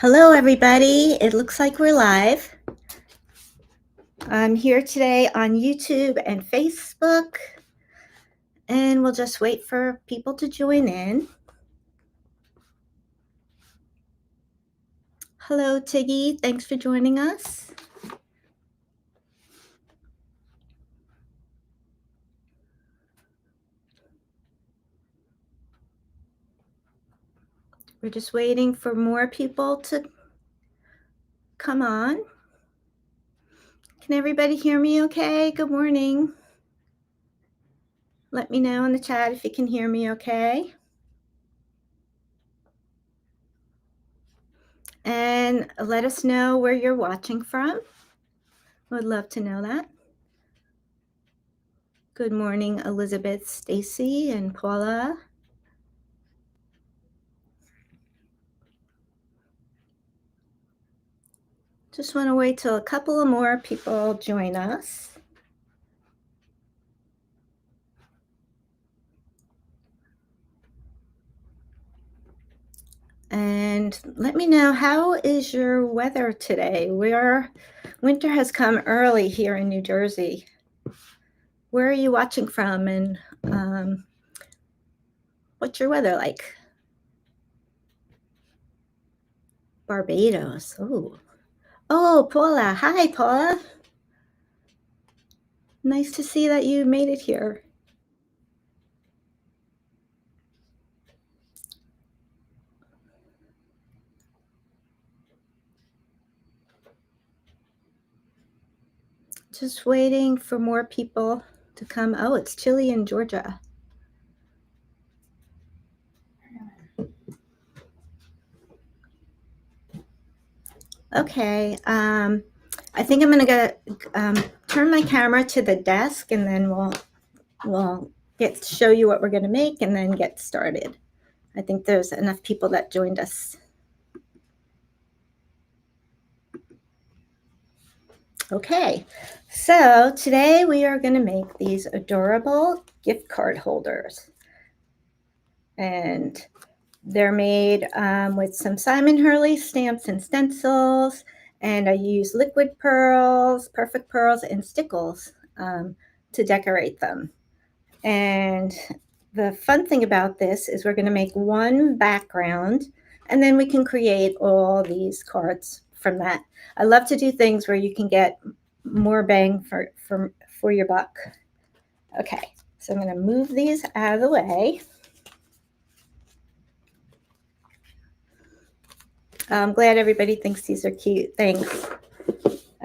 Hello, everybody. It looks like we're live. I'm here today on YouTube and Facebook, and we'll just wait for people to join in. Hello, Tiggy. Thanks for joining us. We're just waiting for more people to come on. Can everybody hear me okay? Good morning. Let me know in the chat if you can hear me okay. And let us know where you're watching from. Would love to know that. Good morning, Elizabeth, Stacy, and Paula. Just want to wait till a couple of more people join us. And let me know, how is your weather today? Winter has come early here in New Jersey. Where are you watching from, and what's your weather like? Barbados. Oh, Paula. Hi, Paula. Nice to see that you made it here. Just waiting for more people to come. Oh, it's chilly in Georgia. Okay, I think I'm gonna turn my camera to the desk, and then we'll show you what we're gonna make, and then get started. I think there's enough people that joined us. Okay, so today we are gonna make these adorable gift card holders, and they're made with some Simon Hurley stamps and stencils, and I use liquid pearls, perfect pearls, and Stickles to decorate them. And the fun thing about this is we're going to make one background, and then we can create all these cards from that. I love to do things where you can get more bang for your buck. Okay, so I'm going to move these out of the way. I'm glad everybody thinks these are cute. Thanks.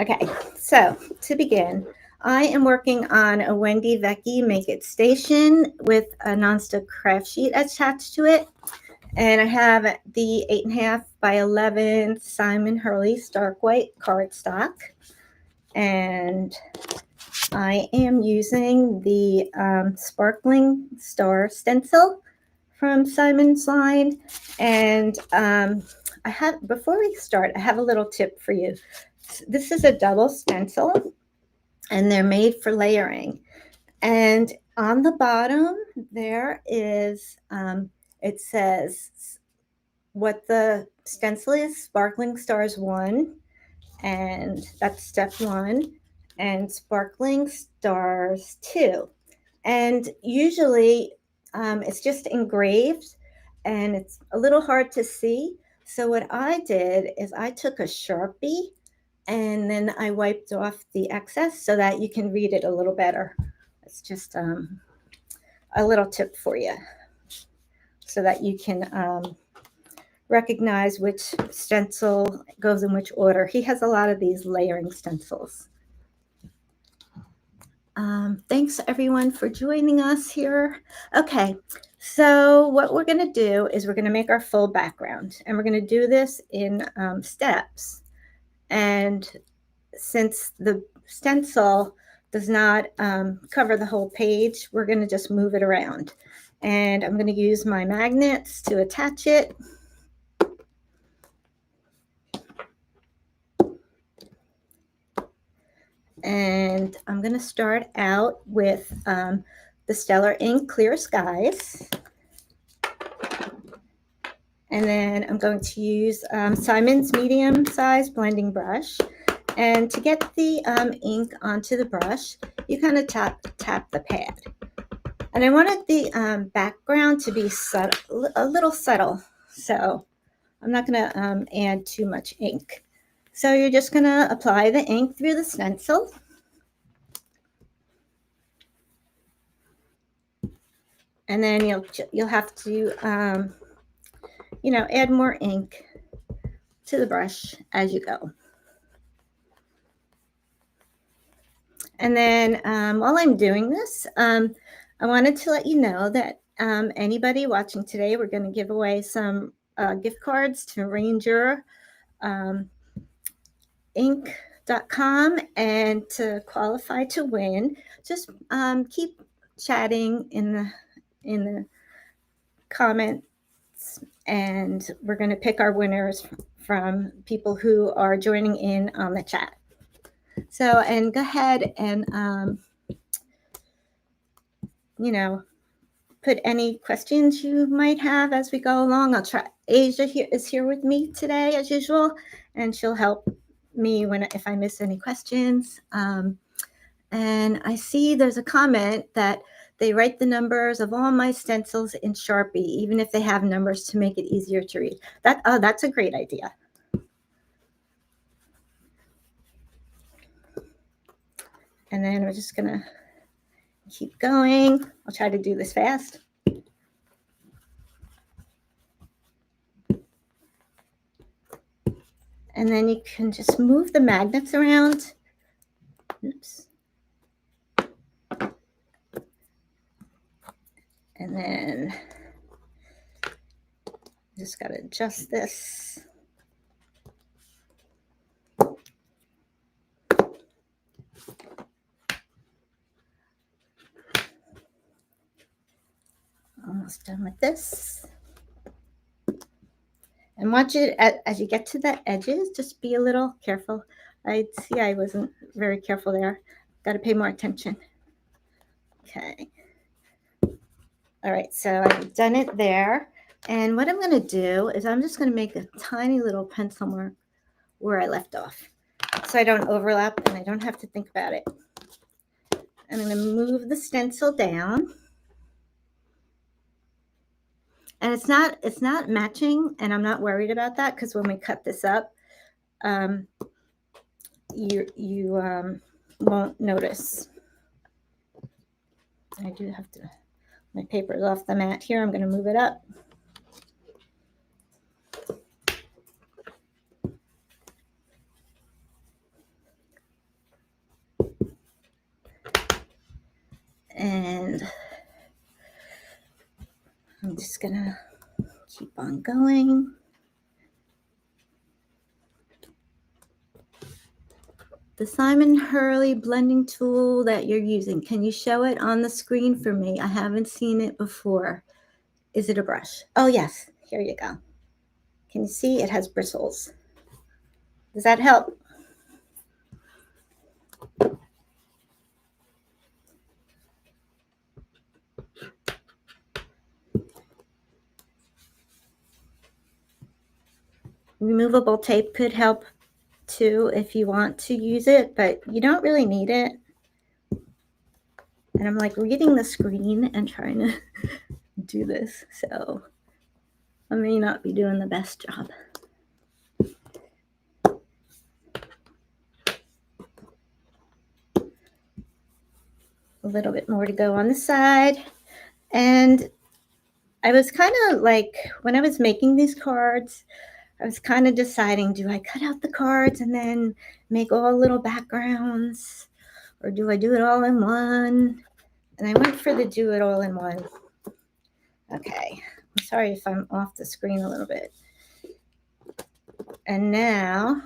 Okay, so to begin, I am working on a Wendy Vecchi Make It station with a nonstick craft sheet attached to it. And I have the 8.5 by 11 Simon Hurley Stark White cardstock. And I am using the Sparkling Star stencil from Simon's line. And before we start, I have a little tip for you. This is a double stencil, and they're made for layering. And on the bottom, there is, it says what the stencil is: Sparkling Stars 1, and that's step 1, and Sparkling Stars 2. And usually it's just engraved, and it's a little hard to see. So what I did is I took a Sharpie, and then I wiped off the excess so that you can read it a little better. It's just a little tip for you so that you can recognize which stencil goes in which order. He has a lot of these layering stencils. Thanks everyone for joining us here. Okay, so what we're going to do is we're going to make our full background, and we're going to do this in steps. And since the stencil does not cover the whole page, we're going to just move it around. And I'm going to use my magnets to attach it. And I'm going to start out with the Stellar Ink Clear Skies. And then I'm going to use Simon's medium-sized blending brush. And to get the ink onto the brush, you kind of tap the pad. And I wanted the background to be subtle, a little subtle. So I'm not going to add too much ink. So you're just going to apply the ink through the stencil. And then you'll have to, add more ink to the brush as you go. And then while I'm doing this, I wanted to let you know that anybody watching today, we're going to give away some gift cards to Ranger Ink.com, and to qualify to win, just keep chatting in the comments, and we're going to pick our winners from people who are joining in on the chat. So, and go ahead and put any questions you might have as we go along. I'll try. Asia is here with me today as usual, and she'll help me if I miss any questions. And I see there's a comment that they write the numbers of all my stencils in Sharpie, even if they have numbers, to make it easier to read. That's a great idea. And then we're just gonna keep going. I'll try to do this fast. And then you can just move the magnets around. Oops. And then just got to adjust this. Almost done with this. And watch it as you get to the edges, just be a little careful. I wasn't very careful there. Got to pay more attention. Okay. All right, so I've done it there. And what I'm going to do is I'm just going to make a tiny little pencil mark where I left off, so I don't overlap and I don't have to think about it. I'm going to move the stencil down. And it's not matching, and I'm not worried about that, because when we cut this up, you won't notice. I do have to, my paper is off the mat here. I'm going to move it up. And I'm just going to keep on going. The Simon Hurley blending tool that you're using, can you show it on the screen for me? I haven't seen it before. Is it a brush? Oh, yes. Here you go. Can you see? It has bristles. Does that help? Removable tape could help too if you want to use it, but you don't really need it. And I'm like reading the screen and trying to do this, so I may not be doing the best job. A little bit more to go on the side. And I was kind of like, when I was making these cards, I was kind of deciding, do I cut out the cards and then make all little backgrounds, or do I do it all in one? And I went for the do it all in one. Okay, I'm sorry if I'm off the screen a little bit. And now,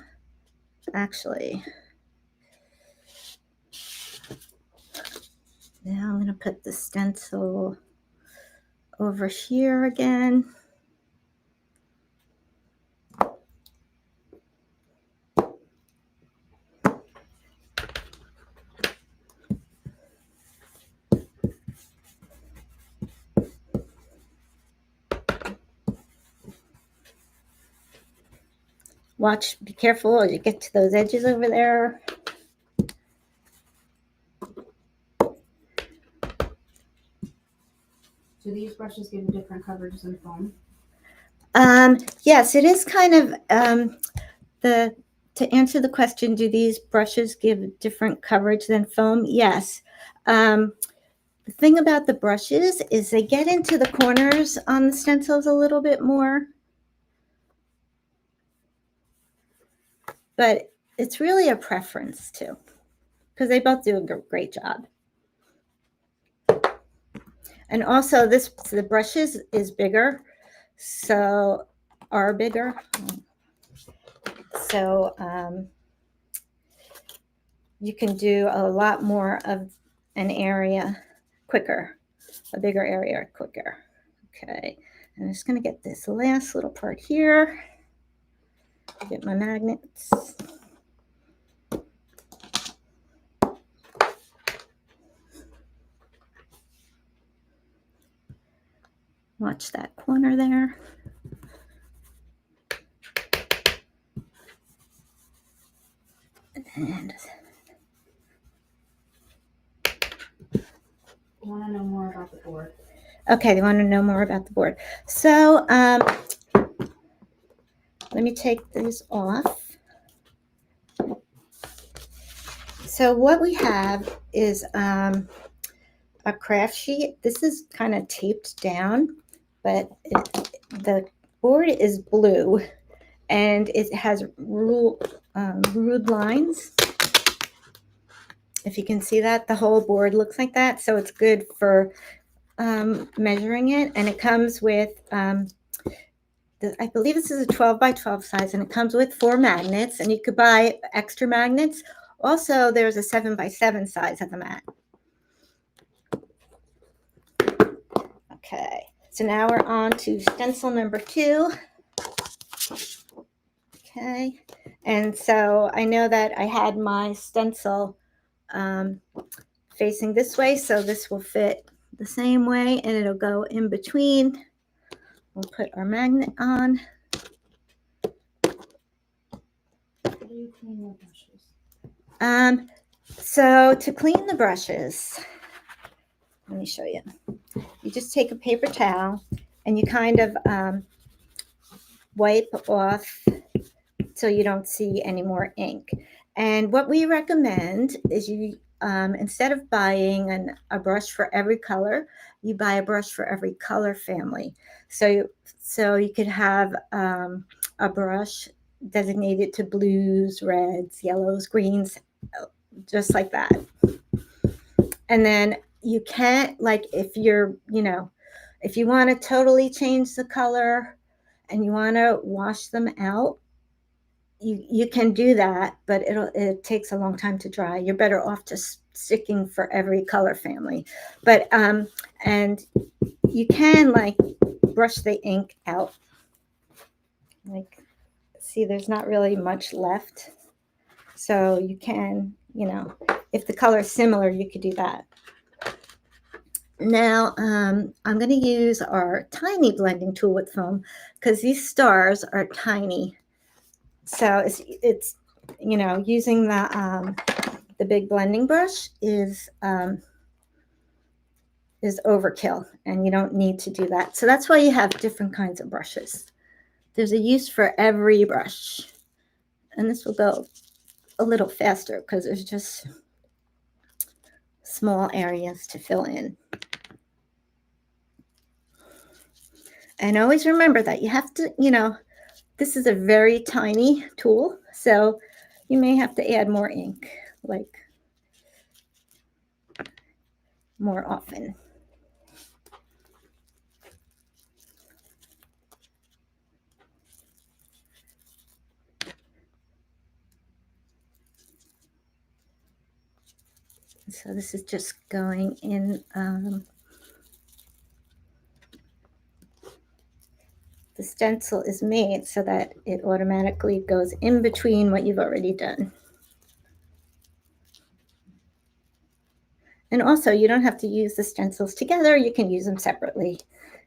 actually, now I'm going to put the stencil over here again. be careful as you get to those edges over there. Do these brushes give a different coverage than foam? Yes, it is kind of to answer the question, do these brushes give different coverage than foam? Yes. The thing about the brushes is they get into the corners on the stencils a little bit more. But it's really a preference too, because they both do a great job. And also the brushes is bigger, so are bigger. So you can do a lot more of an area quicker, a bigger area quicker. Okay, I'm just going to get this last little part here. Get my magnets. Watch that corner there. And I want to know more about the board. Okay, they want to know more about the board. So let me take these off. So what we have is a craft sheet. This is kind of taped down, but the board is blue and it has ruled lines. If you can see that, the whole board looks like that. So it's good for measuring it. And it comes with, I believe this is a 12 by 12 size, and it comes with 4 magnets, and you could buy extra magnets. Also, there's a 7 by 7 size of the mat. Okay, so now we're on to stencil number 2. Okay, and so I know that I had my stencil facing this way, so this will fit the same way, and it'll go in between. We'll put our magnet on. How do you clean the brushes? So to clean the brushes, let me show you. You just take a paper towel and you kind of wipe off so you don't see any more ink. And what we recommend is you, instead of buying a brush for every color, you buy a brush for every color family. So you could have a brush designated to blues, reds, yellows, greens, just like that. And then you can't, like, if you're, if you want to totally change the color and you want to wash them out, you can do that, but it takes a long time to dry. You're better off just sticking for every color family. But and you can, like, brush the ink out. Like, see, there's not really much left. So you can, if the color is similar, you could do that. Now, I'm going to use our tiny blending tool with foam because these stars are tiny. So it's using the big blending brush is overkill, and you don't need to do that. So that's why you have different kinds of brushes. There's a use for every brush, and this will go a little faster because there's just small areas to fill in. And always remember that you have to, this is a very tiny tool, so you may have to add more ink, like, more often. So this is just going in. The stencil is made so that it automatically goes in between what you've already done. And also, you don't have to use the stencils together. You can use them separately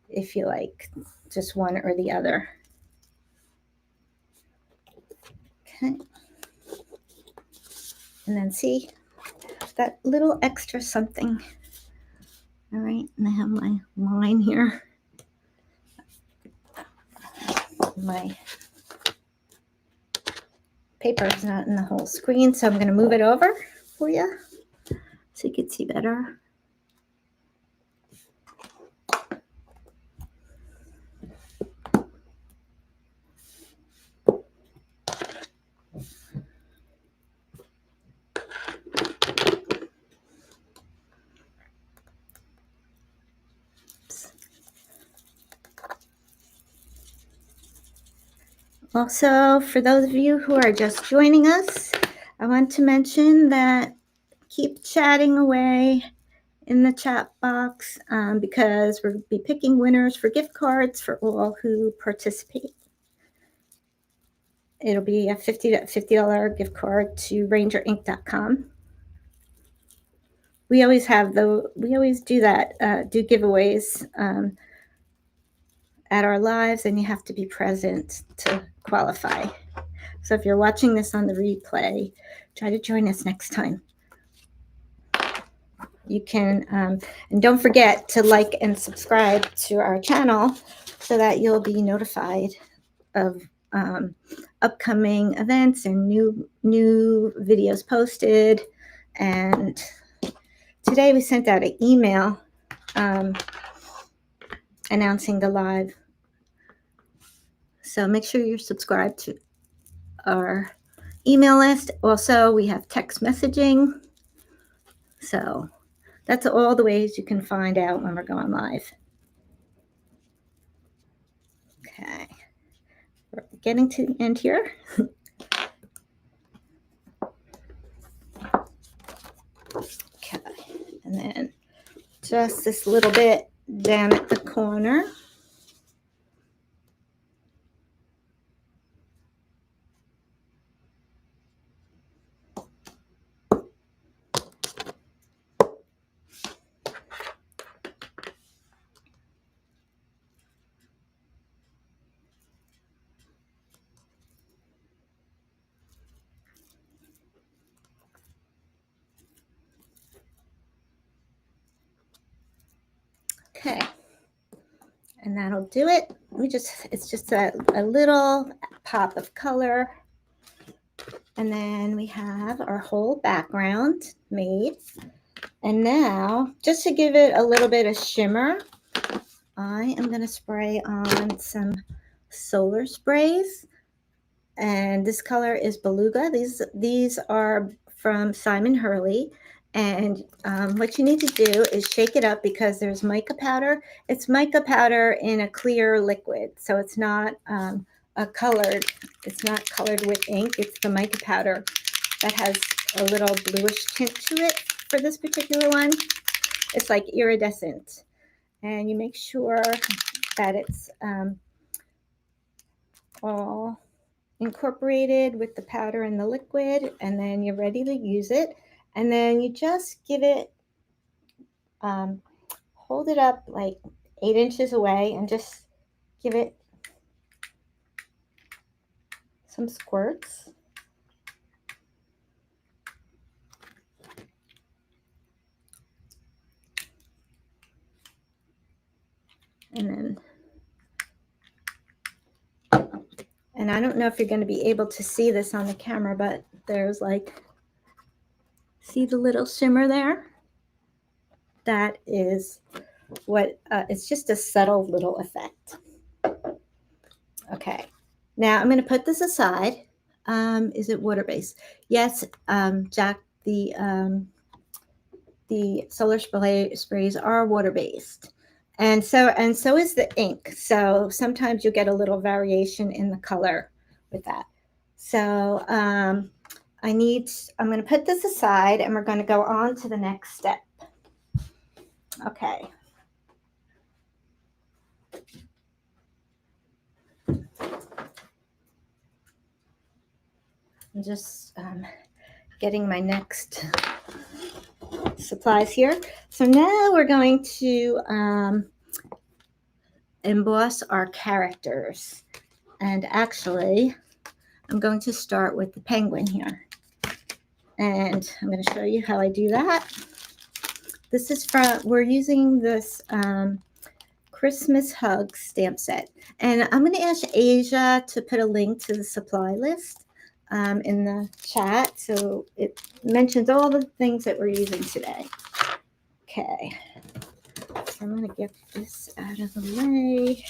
if you like, just one or the other. Okay. And then see that little extra something. All right, and I have my line here. My paper is not in the whole screen, so I'm going to move it over for you so you can see better. Also, for those of you who are just joining us, I want to mention that keep chatting away in the chat box because we'll be picking winners for gift cards for all who participate. It'll be a $50 gift card to rangerinc.com. We always do that, do giveaways at our lives, and you have to be present to qualify. So if you're watching this on the replay, try to join us next time. You can, and don't forget to like and subscribe to our channel so that you'll be notified of upcoming events and new videos posted. And today we sent out an email announcing the live. So make sure you're subscribed to our email list. Also, we have text messaging. So that's all the ways you can find out when we're going live. Okay. We're getting to the end here. Okay. And then just this little bit down at the corner. Okay, and that'll do it. It's just a little pop of color. And then we have our whole background made. And now, just to give it a little bit of shimmer, I am going to spray on some solar sprays. And this color is Beluga. These are from Simon Hurley. And what you need to do is shake it up because there's mica powder. It's mica powder in a clear liquid. So it's not it's not colored with ink. It's the mica powder that has a little bluish tint to it for this particular one. It's like iridescent. And you make sure that it's all incorporated with the powder and the liquid, and then you're ready to use it. And then you just give it, hold it up like 8 inches away and just give it some squirts. And I don't know if you're going to be able to see this on the camera, but there's like, see the little shimmer there? That is what, it's just a subtle little effect. Okay, now I'm going to put this aside. Is it water-based? Yes, Jack, the solar sprays are water-based. And so is the ink. So sometimes you'll get a little variation in the color with that. So I'm going to put this aside and we're going to go on to the next step. Okay. I'm just getting my next supplies here. So now we're going to emboss our characters. And actually, I'm going to start with the penguin here. And I'm going to show you how I do that. This is we're using this Christmas Hug stamp set. And I'm going to ask Asia to put a link to the supply list in the chat. So it mentions all the things that we're using today. Okay. So I'm going to get this out of the way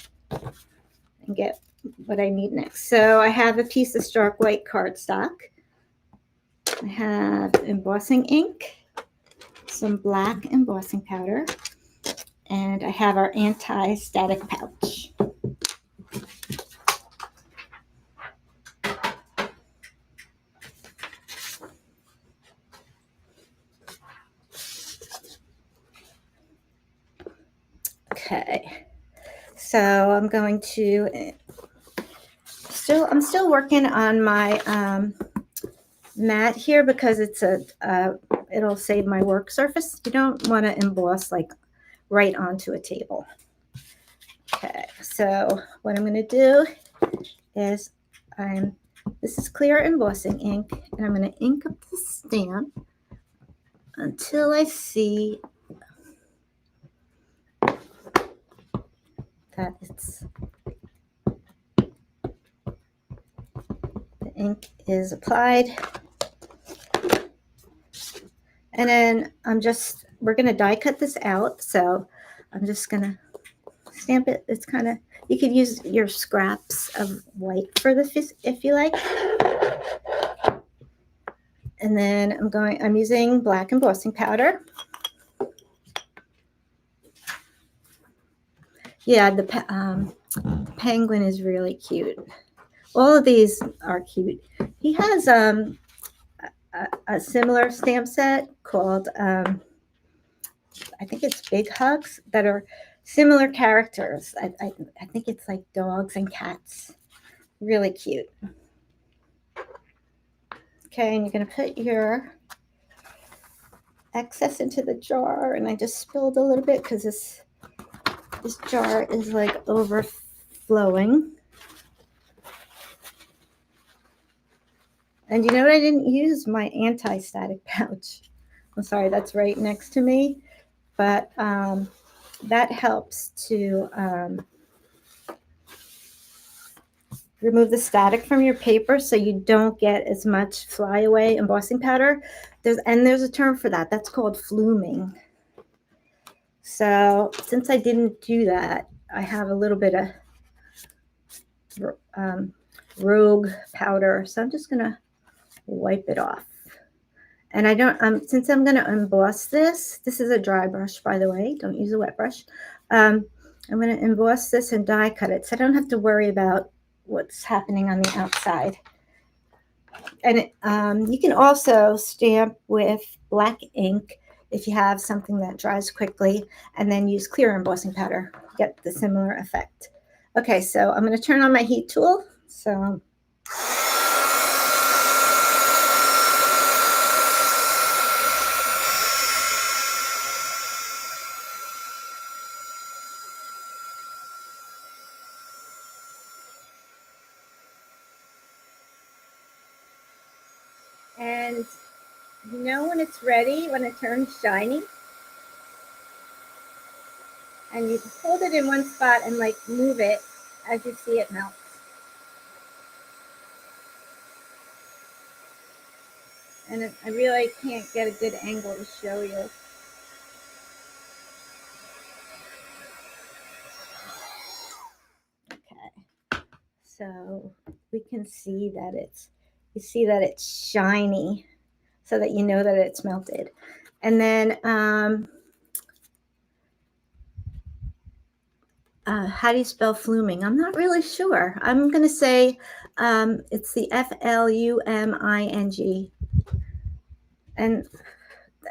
and get what I need next. So I have a piece of stark white cardstock. I have embossing ink, some black embossing powder, and I have our anti-static pouch. Okay, so I'm going to I'm still working on my mat here because it's it'll save my work surface. You don't want to emboss like right onto a table. Okay, so what I'm going to do is this is clear embossing ink, and I'm going to ink up the stamp until I see that the ink is applied. And then we're going to die cut this out. So I'm just going to stamp it. It's kind of, you could use your scraps of white for this if you like. And then I'm using black embossing powder. Yeah, the penguin is really cute. All of these are cute. He has a similar stamp set called, I think it's Big Hugs, that are similar characters. I think it's like dogs and cats. Really cute. Okay, and you're going to put your excess into the jar, and I just spilled a little bit because this jar is like overflowing. And you know what? I didn't use my anti-static pouch. I'm sorry, that's right next to me. But that helps to remove the static from your paper so you don't get as much flyaway embossing powder. There's a term for that. That's called fluming. So since I didn't do that, I have a little bit of rogue powder. So I'm just going to wipe it off. And I don't, since I'm going to emboss this is a dry brush, by the way, don't use a wet brush. I'm going to emboss this and die cut it so I don't have to worry about what's happening on the outside. And you can also stamp with black ink if you have something that dries quickly, and then use clear embossing powder, get the similar effect. Okay, so I'm going to turn on my heat tool. So and you know when it's ready, when it turns shiny, and you hold it in one spot and like move it as you see it melt. And I really can't get a good angle to show you. Okay, so we can see that it's shiny, so that you know that it's melted. And then how do you spell fluming? I'm not really sure. I'm going to say it's the Fluming. And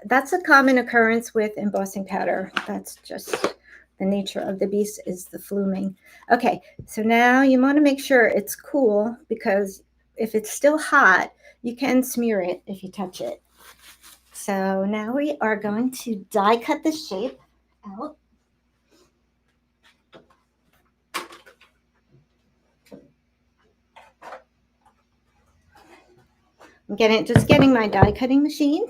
that's a common occurrence with embossing powder. That's just the nature of the beast, is the fluming. Okay, so now you want to make sure it's cool, because if it's still hot, you can smear it if you touch it. So now we are going to die cut the shape out. just getting my die cutting machine.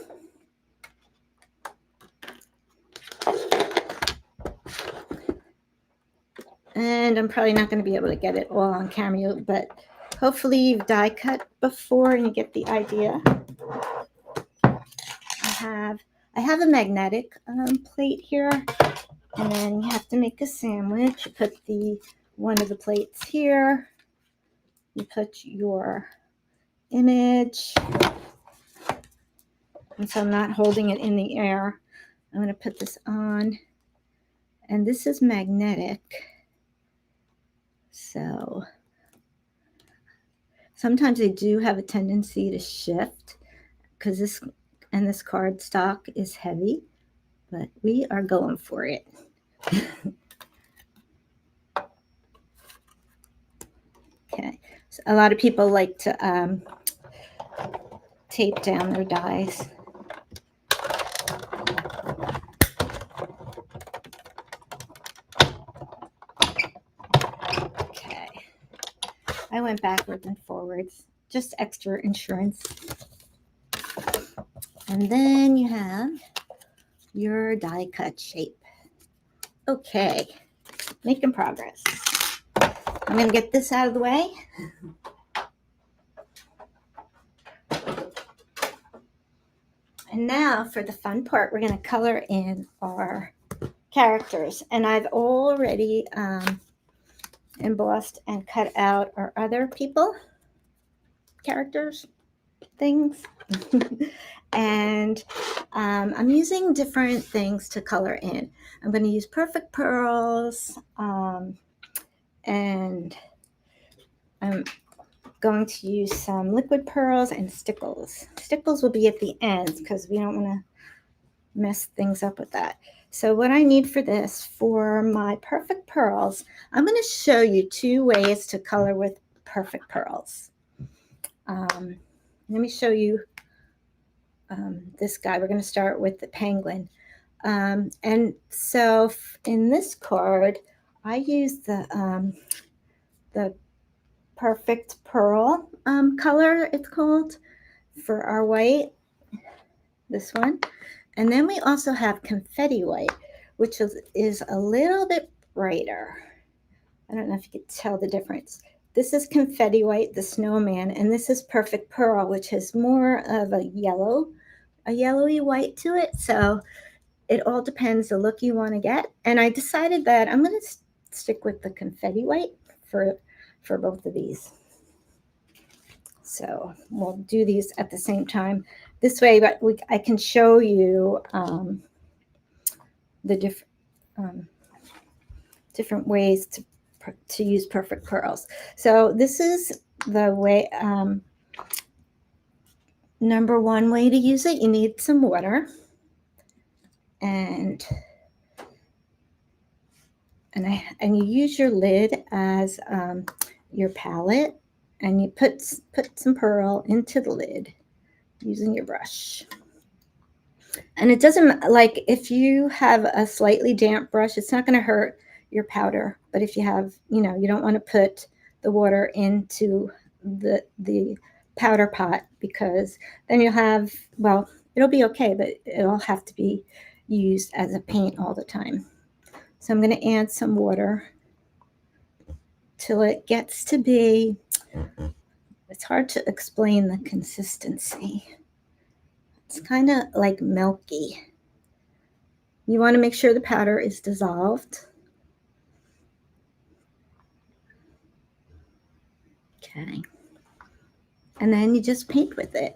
And I'm probably not going to be able to get it all on camera, but hopefully you've die cut before and you get the idea. I have a magnetic plate here, and then you have to make a sandwich. You put one of the plates here. You put your image, and so I'm not holding it in the air. I'm going to put this on, and this is magnetic. So sometimes they do have a tendency to shift because this card stock is heavy, but we are going for it. Okay, so a lot of people like to tape down their dies. Okay, I went backwards and forwards, just extra insurance. And then you have your die cut shape. Okay, making progress. I'm going to get this out of the way. And now for the fun part, we're going to color in our characters. And I've already embossed and cut out our other people, characters, things. And I'm using different things to color in. I'm going to use perfect pearls, and I'm going to use some liquid pearls and Stickles. Stickles will be at the end because we don't want to mess things up with that. So what I need for this, for my perfect pearls, I'm going to show you 2 ways to color with perfect pearls. Let me show you this guy. We're going to start with the penguin. And so in this card, I use the perfect pearl color, it's called, for our white, this one. And then we also have confetti white, which is a little bit brighter. I don't know if you could tell the difference. This is confetti white, the snowman, and this is perfect pearl, which has more of a yellowy white to it. So it all depends the look you want to get. And I decided that I'm going to stick with the confetti white for both of these. So we'll do these at the same time. This way, I can show you the different ways to use perfect pearls. So this is the way, number 1 way to use it. You need some water, and you use your lid as your palette, and you put some pearl into the lid using your brush. And it doesn't, like, if you have a slightly damp brush, it's not going to hurt your powder. But if you have, you don't want to put the water into the powder pot, because then you'll have, well, it'll be okay, but it'll have to be used as a paint all the time. So I'm going to add some water till it gets to be, it's hard to explain the consistency. It's kind of like milky. You want to make sure the powder is dissolved. Okay. And then you just paint with it.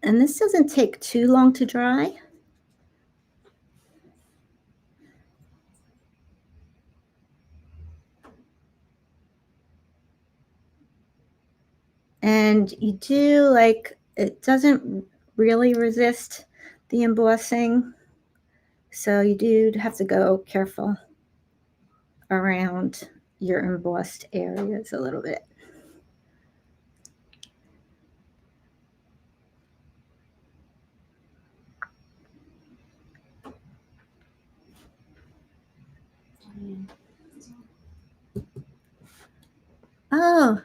And this doesn't take too long to dry. And you do, like, it doesn't really resist the embossing. So you do have to go careful around your embossed areas a little bit. Oh,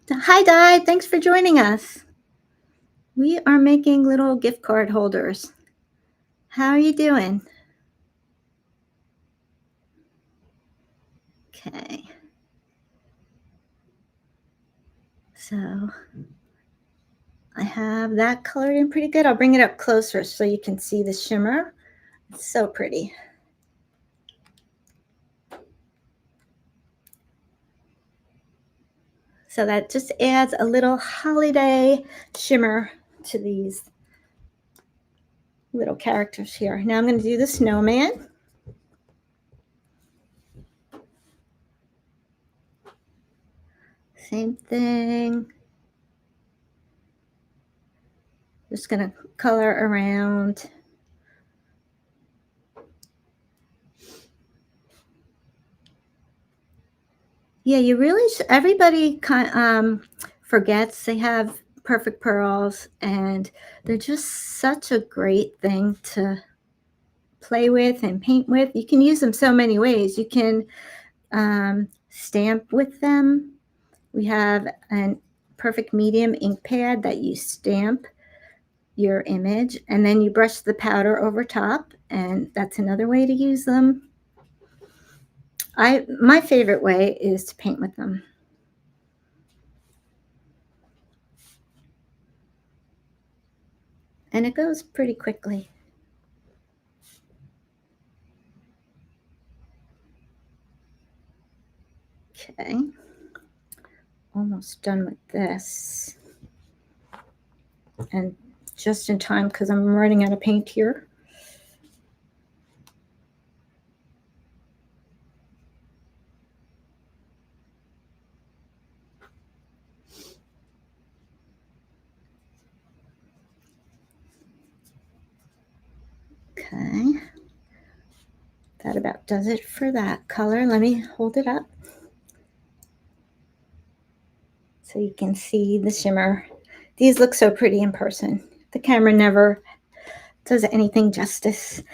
Hi, Di. Thanks for joining us. We are making little gift card holders. How are you doing? Okay. So I have that colored in pretty good. I'll bring it up closer so you can see the shimmer. It's so pretty. So that just adds a little holiday shimmer to these little characters here. Now I'm going to do the snowman. Same thing. Just going to color around. Yeah, you really everybody forgets they have perfect pearls, and they're just such a great thing to play with and paint with. You can use them so many ways. You can stamp with them. We have a perfect medium ink pad that you stamp your image, and then you brush the powder over top, and that's another way to use them. My favorite way is to paint with them. And it goes pretty quickly. Okay, almost done with this. And just in time because I'm running out of paint here. Okay, that about does it for that color. Let me hold it up so you can see the shimmer. These look so pretty in person. The camera never does anything justice.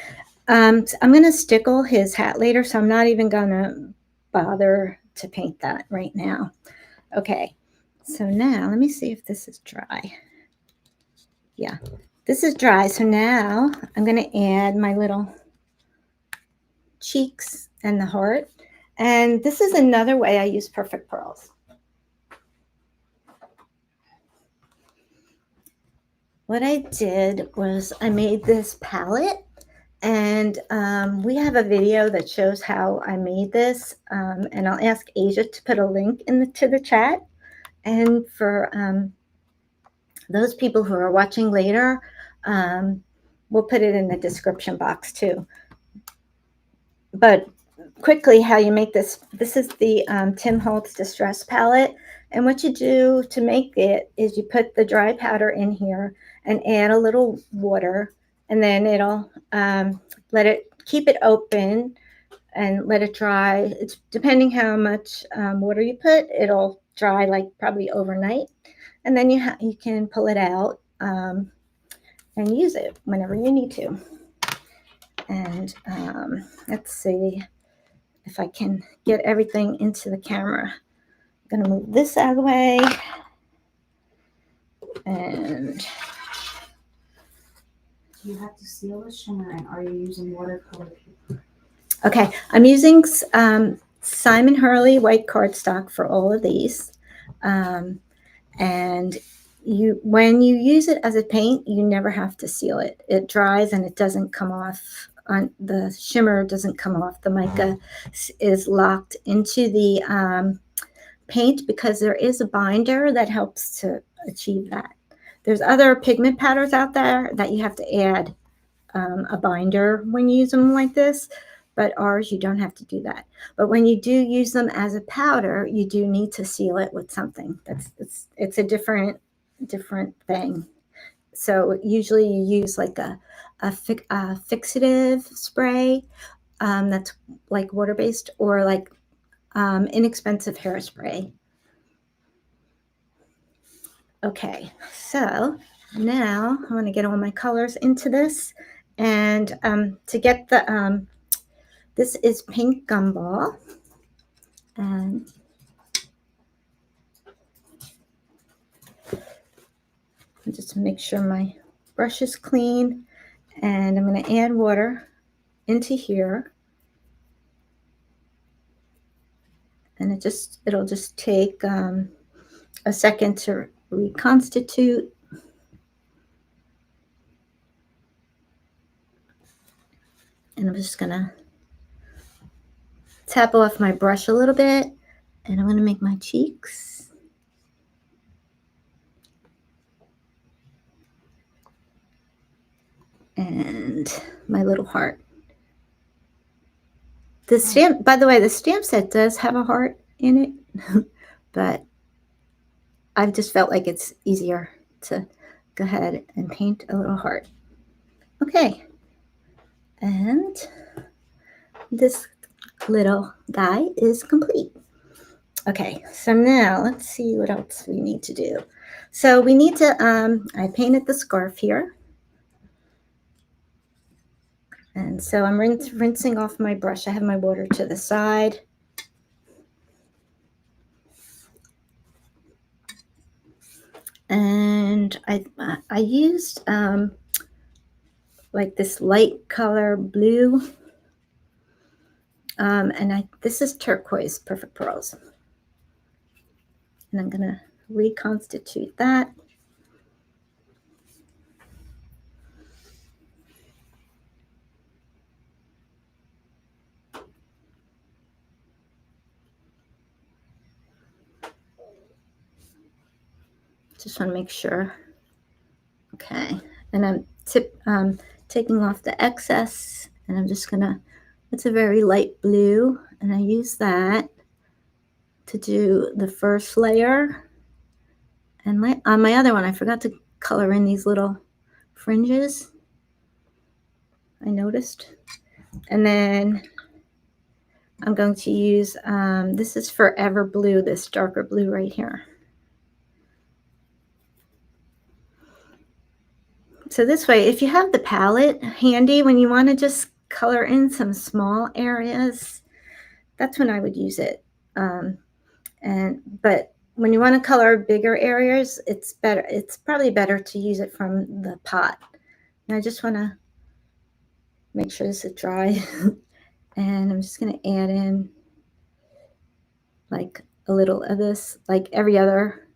So I'm going to stickle his hat later, so I'm not even going to bother to paint that right now. Okay, so now let me see if this is dry. Yeah, this is dry. So now I'm going to add my little cheeks and the heart. And this is another way I use perfect pearls. What I did was I made this palette, and we have a video that shows how I made this, and I'll ask Asia to put a link to the chat. And for those people who are watching later, we'll put it in the description box too. But quickly, how you make this. This is the Tim Holtz Distress palette. And what you do to make it is you put the dry powder in here and add a little water, and then it'll keep it open and let it dry. It's depending how much water you put, it'll dry like probably overnight. And then you can pull it out and use it whenever you need to. And let's see if I can get everything into the camera. I'm going to move this out of the way. And You have to seal the shimmer, and are you using watercolor paper? okay, I'm using Simon Hurley white cardstock for all of these. And when you use it as a paint, you never have to seal it. It dries and it doesn't come off. The shimmer doesn't come off. The mica is locked into the paint because there is a binder that helps to achieve that. There's other pigment powders out there that you have to add a binder when you use them like this, but ours you don't have to do that. But when you do use them as a powder, you do need to seal it with something. It's a different thing. So usually you use like a fixative spray that's like water-based, or like inexpensive hairspray. Okay, so now I want to get all my colors into this, and to get the this is pink gumball, and just to make sure my brush is clean. And I'm going to add water into here. And it'll just take a second to reconstitute. And I'm just going to tap off my brush a little bit. And I'm going to make my cheeks. And my little heart. The stamp, by the way, the stamp set does have a heart in it, but I've just felt like it's easier to go ahead and paint a little heart. Okay, and this little guy is complete. Okay, so now let's see what else we need to do. So we need to, I painted the scarf here. And so I'm rinsing off my brush. I have my water to the side. And I used like this light color blue. And this is turquoise perfect pearls. And I'm going to reconstitute that. Just want to make sure. Okay. And I'm taking off the excess, and I'm just going to, it's a very light blue, and I use that to do the first layer. And on my other one, I forgot to color in these little fringes, I noticed. And then I'm going to use, this is Forever Blue, this darker blue right here. So this way, if you have the palette handy, when you want to just color in some small areas, that's when I would use it. But when you want to color bigger areas, it's better. It's probably better to use it from the pot. And I just want to make sure this is dry. And I'm just going to add in like a little of this, like every other,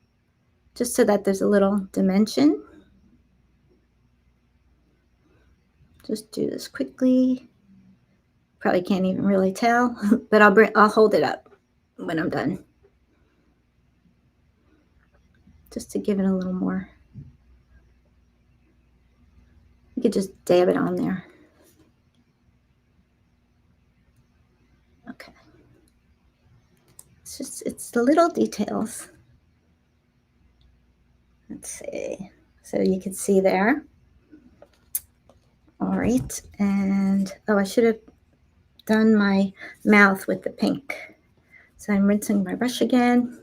just so that there's a little dimension. Just do this quickly. Probably can't even really tell, but I'll hold it up when I'm done. Just to give it a little more. You could just dab it on there. Okay. It's the little details. Let's see. So you can see there. All right. And, oh, I should have done my mouth with the pink. So I'm rinsing my brush again.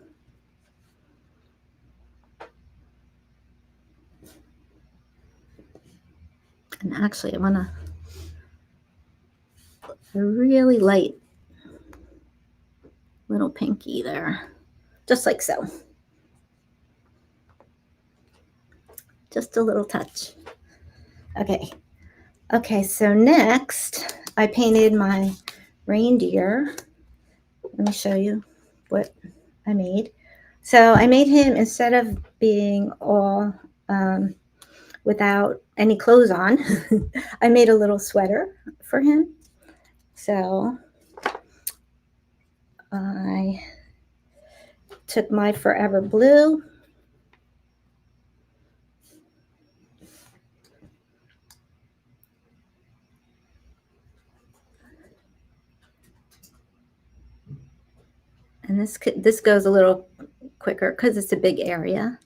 And actually, I want a really light little pinky there. Just like so. Just a little touch. Okay. Okay, so next I painted my reindeer. Let me show you what I made. So I made him, instead of being all without any clothes on, I made a little sweater for him. So I took my Forever Blue, and this goes a little quicker because it's a big area.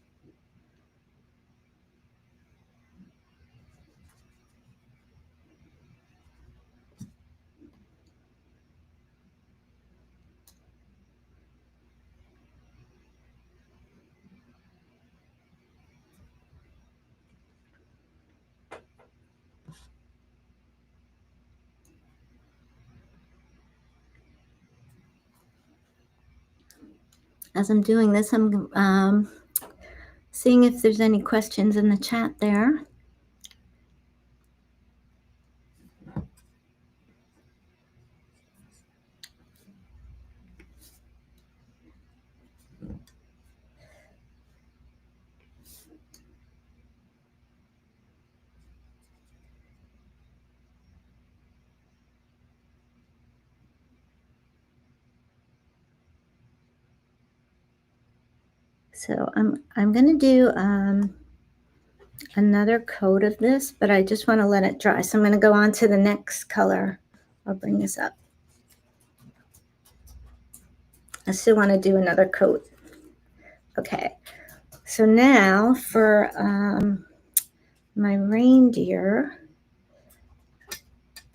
As I'm doing this, I'm seeing if there's any questions in the chat there. So I'm going to do another coat of this, but I just want to let it dry. So I'm going to go on to the next color. I'll bring this up. I still want to do another coat. Okay, so now for my reindeer,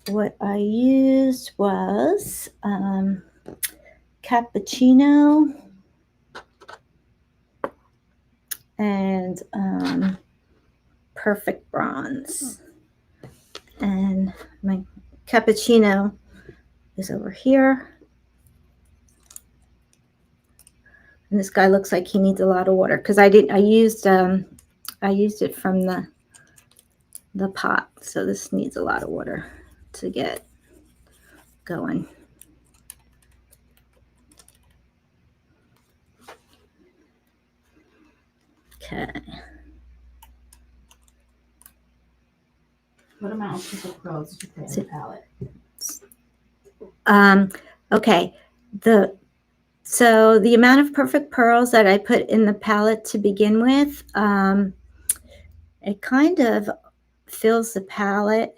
what I used was cappuccino and perfect bronze. And my cappuccino is over here. And this guy looks like he needs a lot of water because I used it from the pot. So this needs a lot of water to get going. Okay. What amount of perfect pearls did you put in the palette? Okay. So the amount of perfect pearls that I put in the palette to begin with, it kind of fills the palette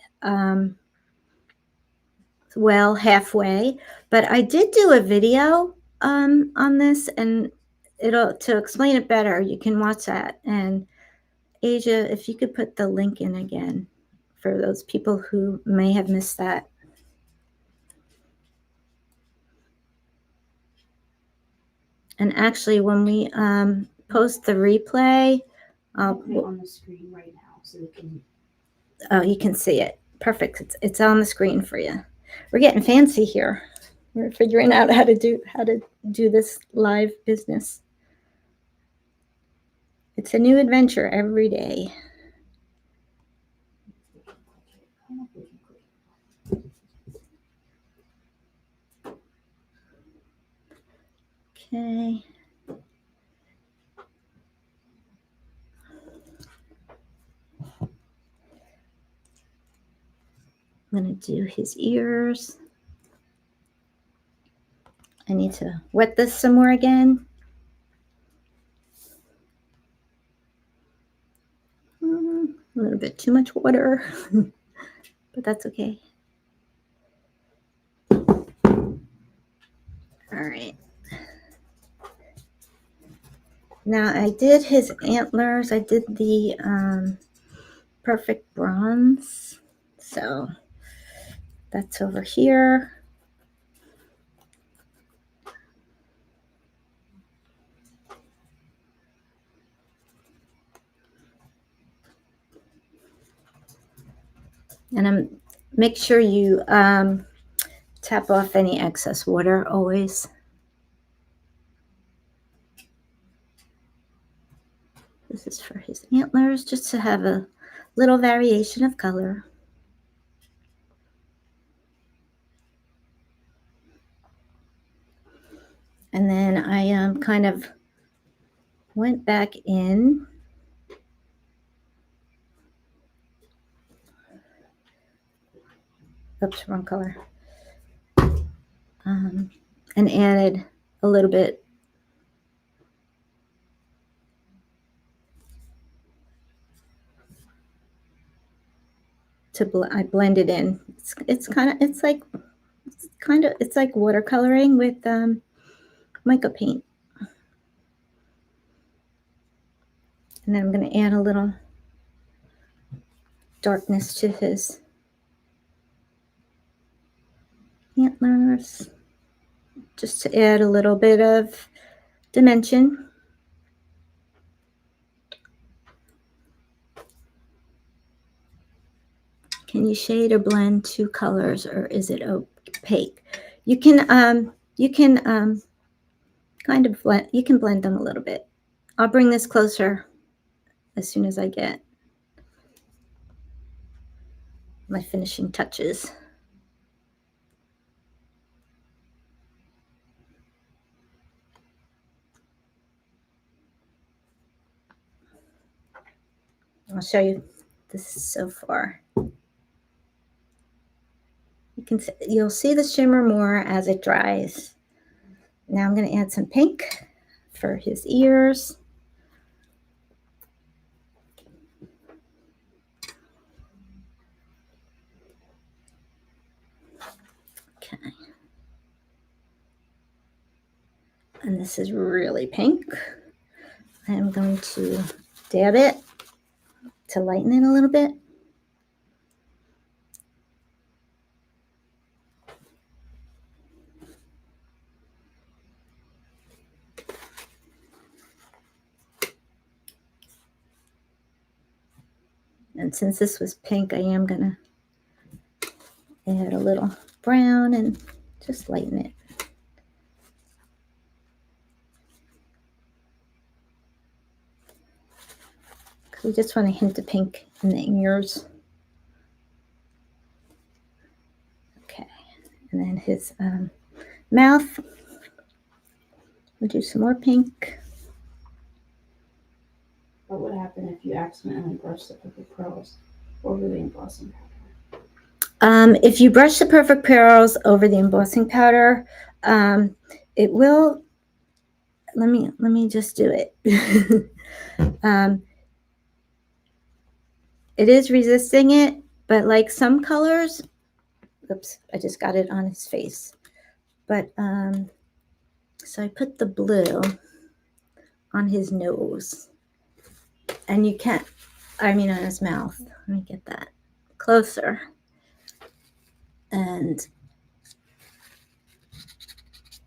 well halfway. But I did do a video on this, and to explain it better, you can watch that. And Asia, if you could put the link in again for those people who may have missed that. And actually, when we post the replay, I'll put it on the screen right now so we can. Oh, you can see it. Perfect. It's on the screen for you. We're getting fancy here. We're figuring out how to do this live business. It's a new adventure every day. Okay. I'm going to do his ears. I need to wet this some more again. A little bit too much water, but that's okay. All right. Now I did his antlers. I did the perfect bronze. So that's over here. And make sure you tap off any excess water always. This is for his antlers, just to have a little variation of color. And then I kind of went back in. Oops, wrong color. And added a little bit I blended in. It's like watercoloring with mica paint. And then I'm going to add a little darkness to his antlers, just to add a little bit of dimension. Can you shade or blend two colors, or is it opaque? You can kind of blend. You can blend them a little bit. I'll bring this closer as soon as I get my finishing touches. I'll show you this so far. You'll see the shimmer more as it dries. Now I'm going to add some pink for his ears. Okay. And this is really pink. I'm going to dab it to lighten it a little bit. And since this was pink, I am going to add a little brown and just lighten it. We just want a hint of pink in the ears. Okay, and then his mouth. We'll do some more pink. What would happen if you accidentally brush the perfect pearls over the embossing powder? If you brush the perfect pearls over the embossing powder, it will. Let me just do it. It is resisting it, but like some colors, oops, I just got it on his face. But so I put the blue on his nose, and you can't. I mean, on his mouth. Let me get that closer. And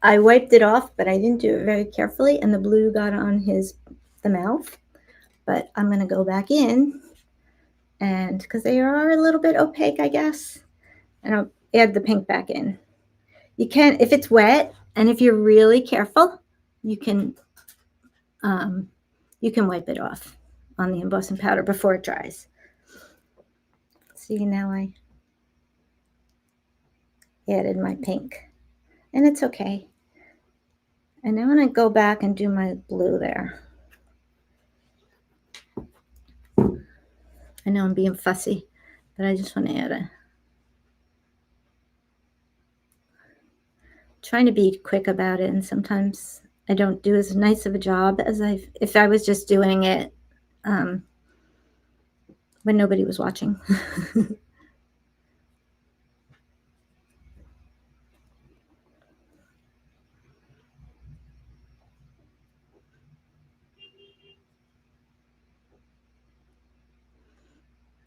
I wiped it off, but I didn't do it very carefully, and the blue got on the mouth. But I'm going to go back in, and because they are a little bit opaque, I guess, and I'll add the pink back in. You can, if it's wet, and if you're really careful, you can wipe it off on the embossing powder before it dries. See, now I added my pink, and it's okay. And now I'm going to go back and do my blue there. I know I'm being fussy, but I just want to add trying to be quick about it, and sometimes I don't do as nice of a job as if I was just doing it when nobody was watching.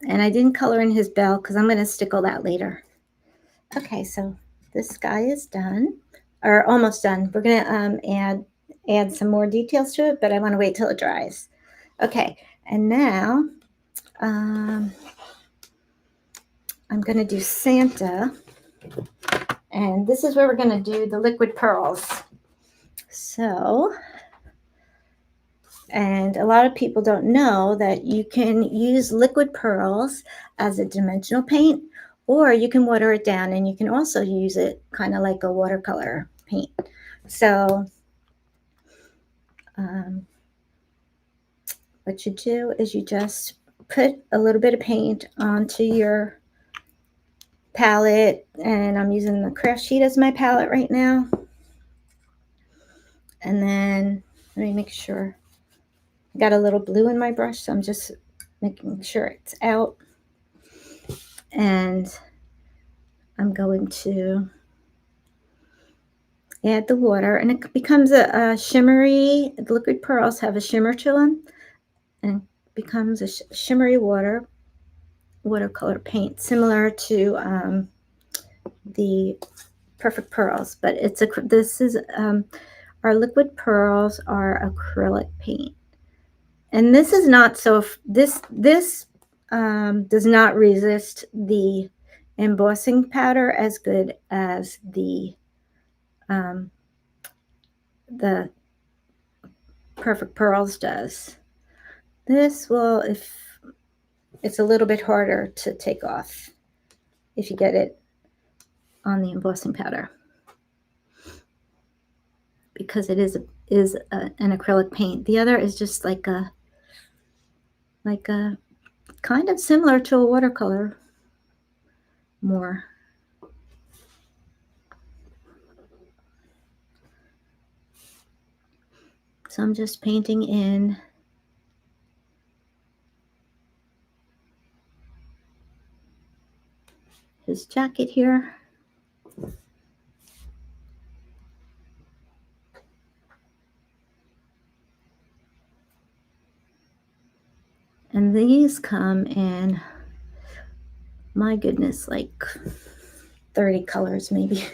And I didn't color in his bell because I'm going to stickle that later. Okay, so this guy is done, or almost done. We're going to add some more details to it, but I want to wait till it dries. Okay, and now I'm going to do Santa, and this is where we're going to do the liquid pearls. So, and a lot of people don't know that you can use liquid pearls as a dimensional paint, or you can water it down, and you can also use it kind of like a watercolor paint. So what you do is you just put a little bit of paint onto your palette, and I'm using the craft sheet as my palette right now. And then let me make sure I got a little blue in my brush, so I'm just making sure it's out. And I'm going to add the water, and it becomes a shimmery. The liquid pearls have a shimmer to them, and it becomes a shimmery watercolor paint, similar to the perfect pearls. But our liquid pearls are acrylic paint, and this is not so. This does not resist the embossing powder as good as the perfect pearls does. This will, if it's a little bit harder to take off if you get it on the embossing powder, because it is an acrylic paint. The other is just like a kind of similar to a watercolor more. So I'm just painting in his jacket here. And these come in, my goodness, like 30 colors maybe.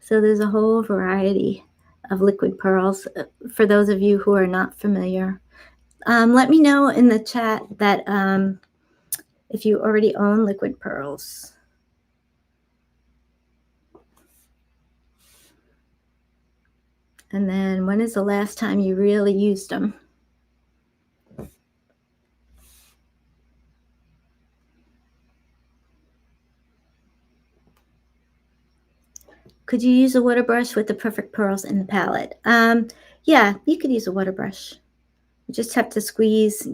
So there's a whole variety of liquid pearls. For those of you who are not familiar, let me know in the chat that if you already own liquid pearls. And then when is the last time you really used them? Could you use a water brush with the perfect pearls in the palette? Yeah, you could use a water brush. You just have to squeeze,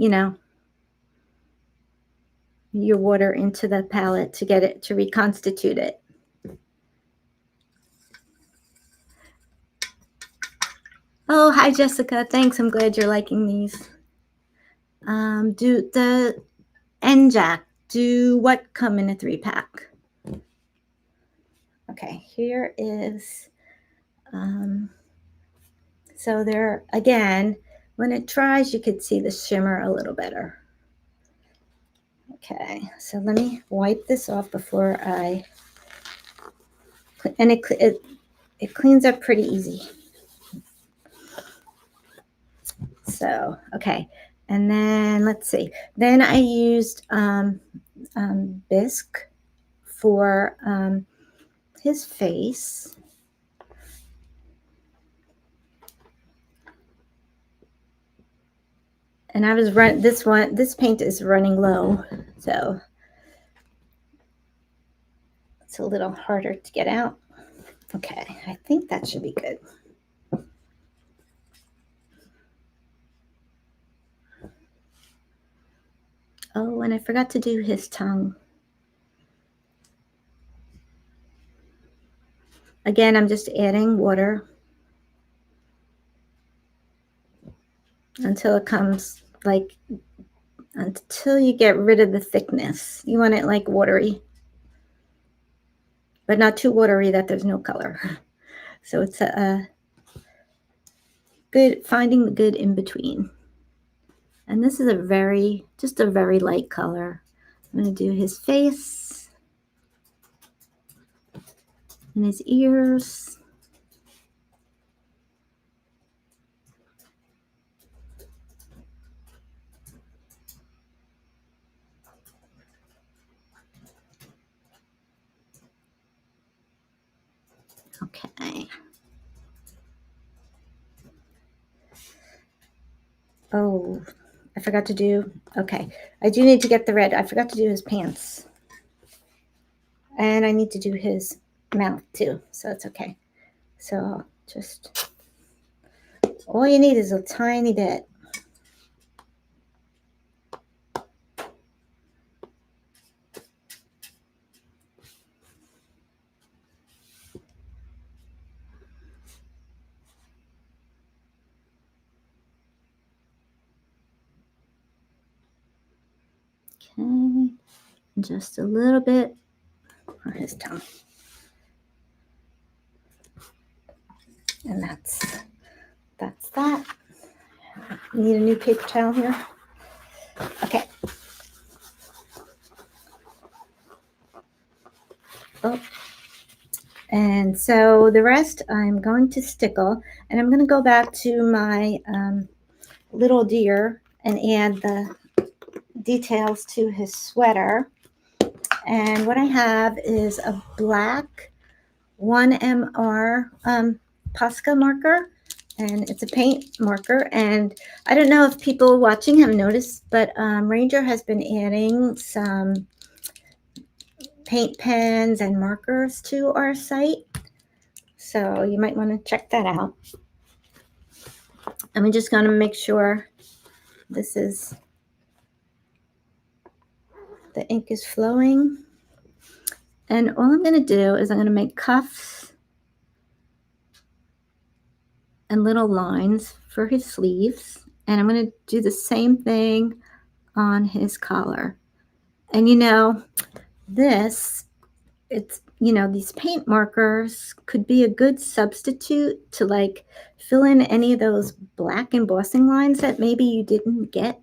your water into the palette to get it to reconstitute it. Oh, hi, Jessica. Thanks. I'm glad you're liking these. Do the N-Jack, do what come in a 3-pack? Okay, here is, so there, again, when it dries, you could see the shimmer a little better. Okay, so let me wipe this off before I, and it cleans up pretty easy. So, okay, and then let's see. Then I used bisque for his face. And I was this paint is running low, so it's a little harder to get out. Okay, I think that should be good. Oh, and I forgot to do his tongue. Again, I'm just adding water until it comes until you get rid of the thickness. You want it like watery, but not too watery that there's no color. So it's a good, finding the good in between. And this is just a very light color. I'm going to do his face and his ears. Okay. Oh, I forgot to do, okay. I do need to get the red. I forgot to do his pants. And I need to do his mouth too, so it's okay. So just, all you need is a tiny bit. Okay, just a little bit on his tongue. And that's that. Need a new paper towel here. Okay. Oh. And so the rest I'm going to stickle, and I'm going to go back to my little deer and add the details to his sweater. And what I have is a black 1MR Posca marker, and it's a paint marker. And I don't know if people watching have noticed, but Ranger has been adding some paint pens and markers to our site. So you might want to check that out. And we're just going to make sure the ink is flowing. And all I'm going to do is I'm going to make cuffs and little lines for his sleeves. And I'm going to do the same thing on his collar. And these paint markers could be a good substitute to like fill in any of those black embossing lines that maybe you didn't get,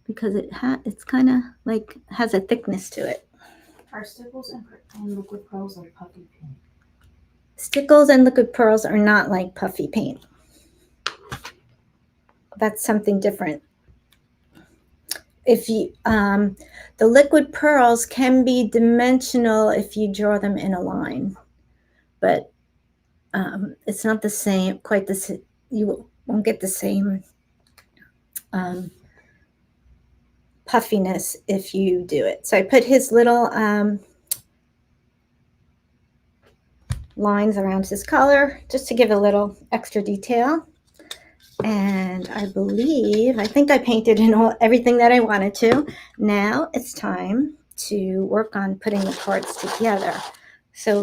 because it's kind of like has a thickness to it. Are Stickles and liquid pearls like puffy paint? Stickles and liquid pearls are not like puffy paint. That's something different. If you the liquid pearls can be dimensional if you draw them in a line, but it's not the same, quite the same. You won't get the same puffiness if you do it. So I put his little lines around his collar just to give a little extra detail. And I think I painted in everything that I wanted to. Now it's time to work on putting the parts together. So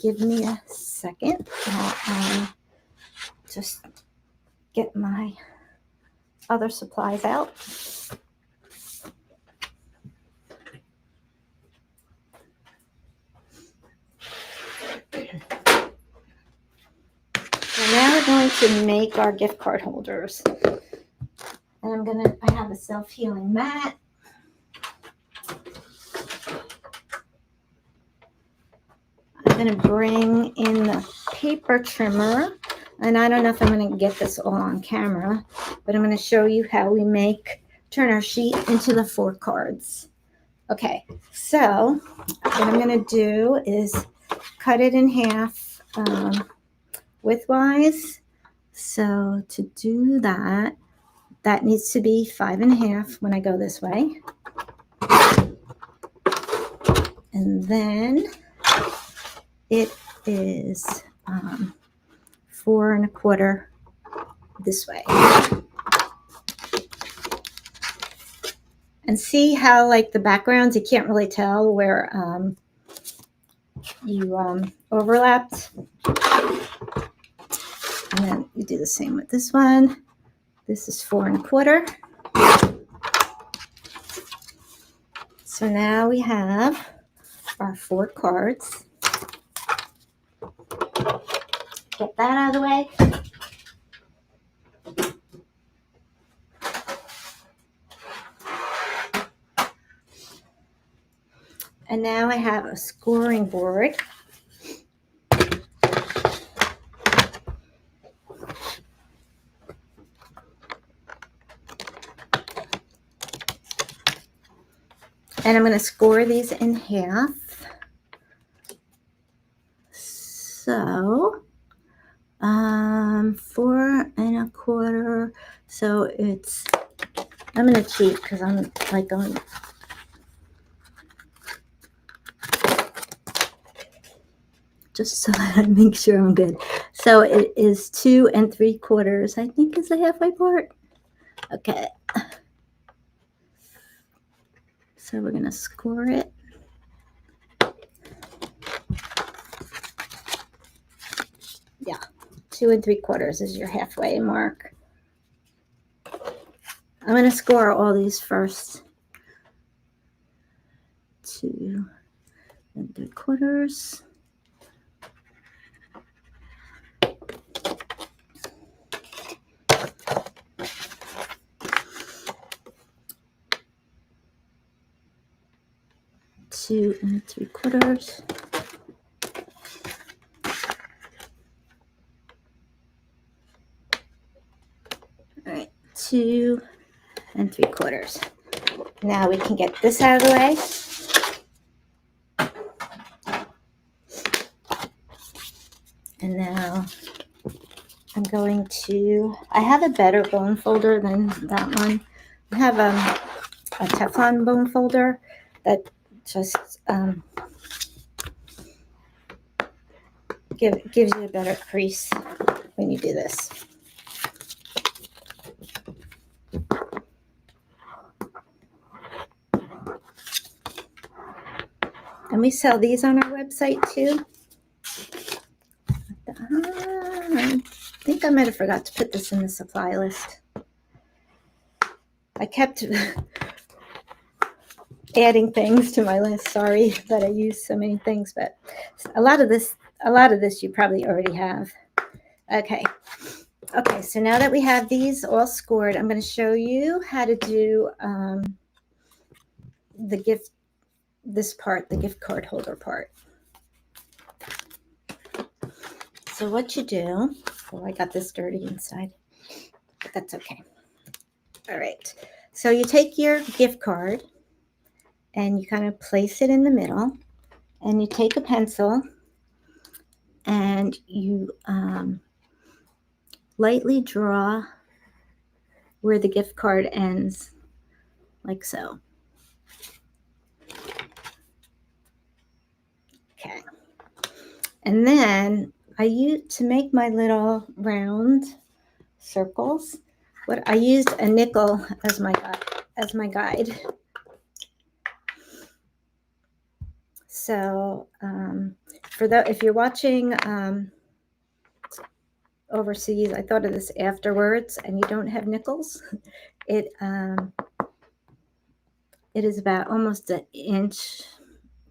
give me a second. I'll just get my other supplies out. So now we're going to make our gift card holders. And I have a self-healing mat. I'm going to bring in the paper trimmer. And I don't know if I'm going to get this all on camera, but I'm going to show you how we turn our sheet into the 4 cards. Okay, so what I'm going to do is cut it in half widthwise. So to do that needs to be 5 1/2 when I go this way. And then it is 4 1/4 this way. And see how like the backgrounds, you can't really tell where you overlapped. And then you do the same with this one. This is 4 1/4. So now we have our 4 cards. Get that out of the way. And now I have a scoring board. And I'm going to score these in half. So 4 1/4. So I'm going to cheat because I'm like going. Just so that I make sure I'm good. So it is 2 3/4, I think, is the halfway part. Okay. So we're going to score it. Yeah, 2 3/4 is your halfway mark. I'm going to score all these first. 2 3/4. Two 3/4. All right, 2 3/4. Now we can get this out of the way. And now I'm going to, I have a better bone folder than that one. I have a Teflon bone folder that just gives you a better crease when you do this. And we sell these on our website too. I think I might have forgot to put this in the supply list. I kept adding things to my list. Sorry that I use so many things, but a lot of this you probably already have. Okay, so now that we have these all scored, I'm going to show you how to do the gift card holder part. So what you do, oh, I got this dirty inside, but that's okay. All right, so you take your gift card and you kind of place it in the middle, and you take a pencil and you lightly draw where the gift card ends, like so. Okay. And then I use, to make my little round circles, I used a nickel as my guide. So if you're watching overseas, I thought of this afterwards, and you don't have nickels, it is about almost an inch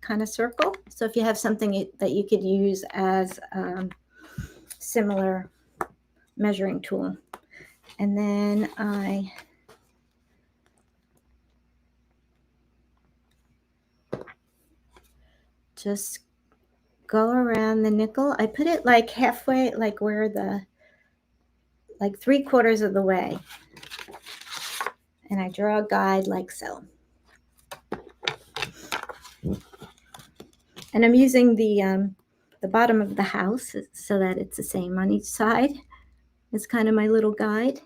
kind of circle. So if you have something that you could use as similar measuring tool. And then I just go around the nickel. I put it like halfway, like where like 3/4 of the way. And I draw a guide like so. And I'm using the bottom of the house so that it's the same on each side. It's kind of my little guide.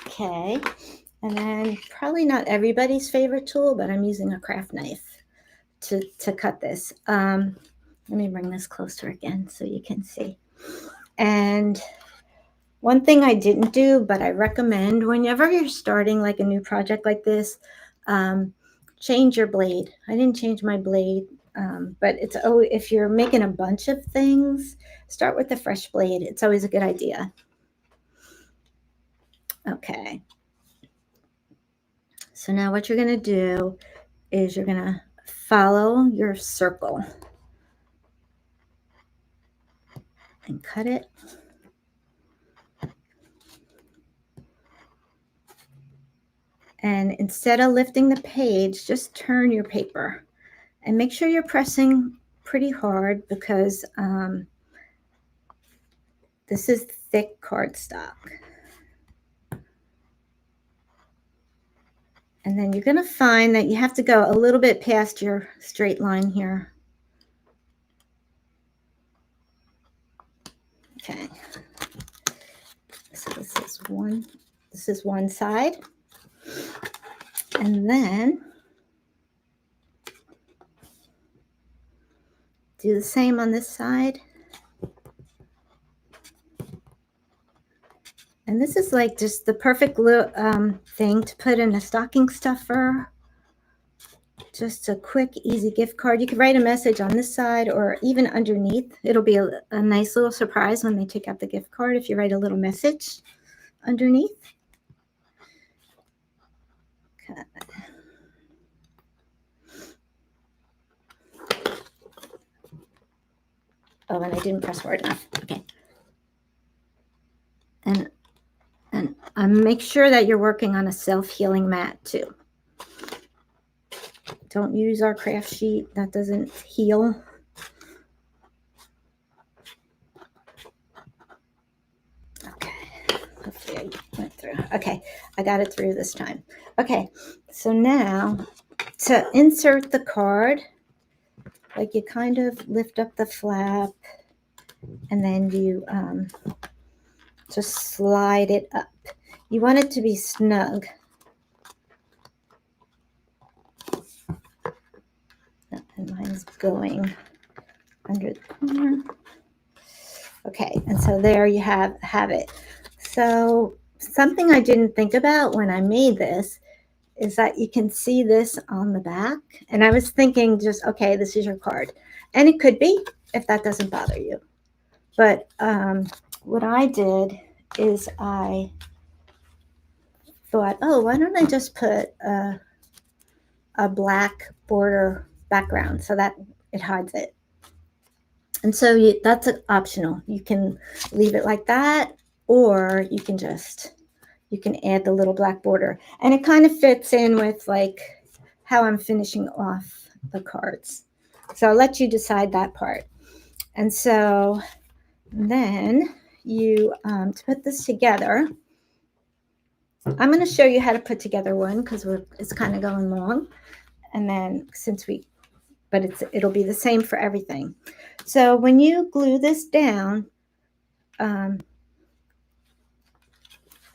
Okay, and then probably not everybody's favorite tool, but I'm using a craft knife to cut this. Let me bring this closer again so you can see. And one thing I didn't do, but I recommend whenever you're starting like a new project like this, change your blade. I didn't change my blade, but if you're making a bunch of things, start with a fresh blade. It's always a good idea. Okay. So now what you're going to do is you're going to follow your circle and cut it. And instead of lifting the page, just turn your paper and make sure you're pressing pretty hard, because this is thick cardstock. And then you're going to find that you have to go a little bit past your straight line here. Okay. So this is one side. And then do the same on this side. And this is like just the perfect thing to put in a stocking stuffer. Just a quick, easy gift card. You could write a message on this side or even underneath. It'll be a nice little surprise when they take out the gift card if you write a little message underneath. Okay. Oh, and I didn't press hard enough. Okay. And make sure that you're working on a self-healing mat too. Don't use our craft sheet. That doesn't heal. Okay. Hopefully I went through. Okay. I got it through this time. Okay. So now to insert the card, like you kind of lift up the flap and then you just slide it up. You want it to be snug. And mine's going under the corner. Okay, and so there you have it. So something I didn't think about when I made this is that you can see this on the back. And I was thinking just, okay, this is your card. And it could be if that doesn't bother you. But what I did is I thought, oh, why don't I just put a black border background so that it hides it. And so that's optional. You can leave it like that, or you can add the little black border. And it kind of fits in with like how I'm finishing off the cards. So I'll let you decide that part. And so then you, to put this together, I'm going to show you how to put together one because it's kind of going long. And then but it'll be the same for everything. So when you glue this down, and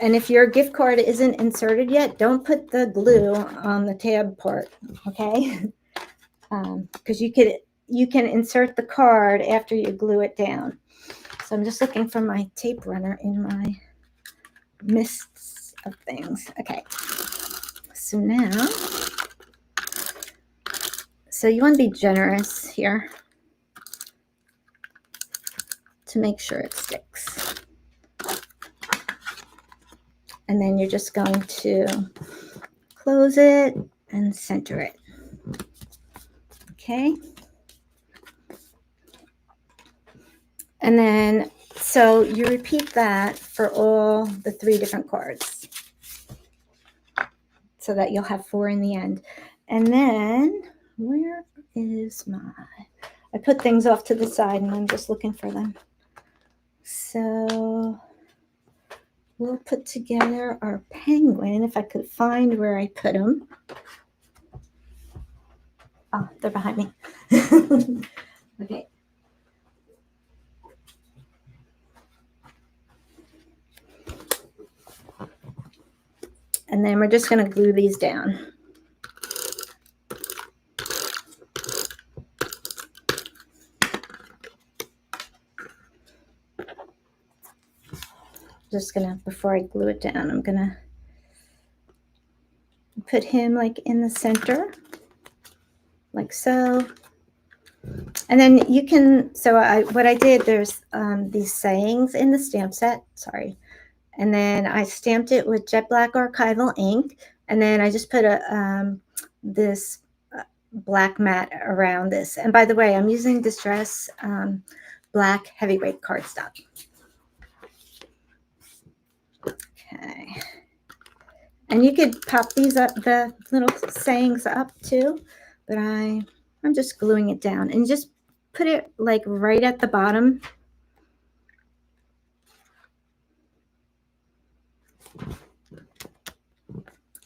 if your gift card isn't inserted yet, don't put the glue on the tab part, okay? Because you can insert the card after you glue it down. So I'm just looking for my tape runner in my mists of things. Okay. So now, so you want to be generous here to make sure it sticks. And then you're just going to close it and center it. Okay. And then, so you repeat that for all the 3 different cards so that you'll have 4 in the end. And then, where is I put things off to the side and I'm just looking for them. So we'll put together our penguin, if I could find where I put them. Oh, they're behind me. Okay. And then we're just going to glue these down. Just going to, before I glue it down, I'm going to put him like in the center, like so. And then you can, so what I did, there's these sayings in the stamp set, sorry. And then I stamped it with jet black archival ink. And then I just put this black mat around this. And by the way, I'm using Distress black heavyweight cardstock. Okay. And you could pop these up, the little sayings up too, but I'm just gluing it down and just put it like right at the bottom.